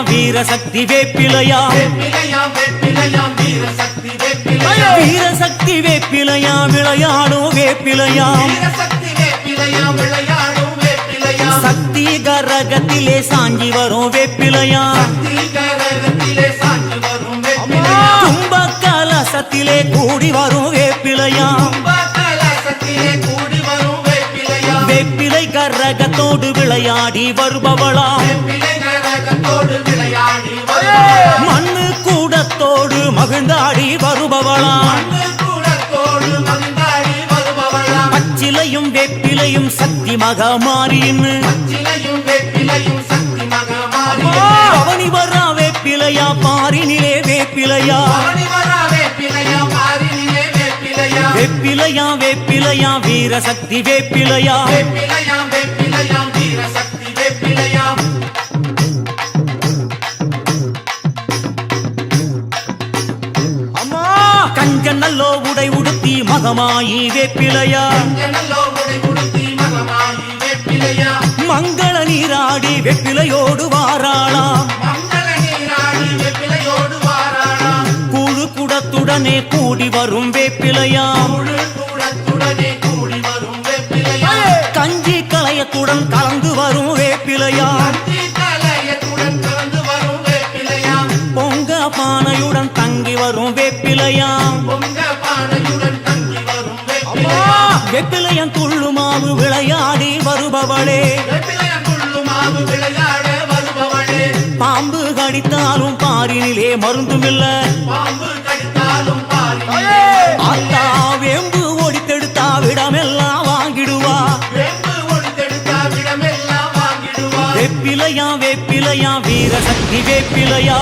வீரசக்தி வேப்பிலையா வீரசக்தி வேப்பிலையா விளையாடும் வேப்பிலையா சக்தி கரகத்திலே சாஞ்சி வரும் வேப்பிலையா கும்ப கலசத்திலே கூடி வரும் வேப்பிலையா வேப்பிலை கரகத்தோடு விளையாடி வருபவளா மண்ணு கூடத்தோடு மகிழ்ந்தாடி வருபவளா பச்சிலையும் வேப்பிலையும் சக்தி மகமாரின்னு பவனி வரா வேப்பிலையா பாரினிலே வேப்பிலையா வேப்பிலையா வேப்பிலையா வீரசக்தி வேப்பிலையா அம்மா கஞ்சனல்லோ உடை உடுத்தி மகமாயி வேப்பிலையா மங்கள நீராடி வெப்பிலையோடு வாராளாம் கூழு குடத்துடனே கூடி வரும் வேப்பிலையா கஞ்சி கலையத்துடன் கலந்து வரும் வேப்பிலையா பொங்க பானையுடன் தங்கி வரும் வேப்பிலையா வெப்பிலையன் துள்ளு மாவு விளையாடி வருபவளே பாம்பு கடித்தாலும் பாரினிலே மருந்துமில்ல அத்தா வேம்பு ஓடித்தெடுத்தா விடமெல்லாம் வாங்கிடுவா வேப்பிலையா வேப்பிலையா வீரசக்தி வேப்பிலையா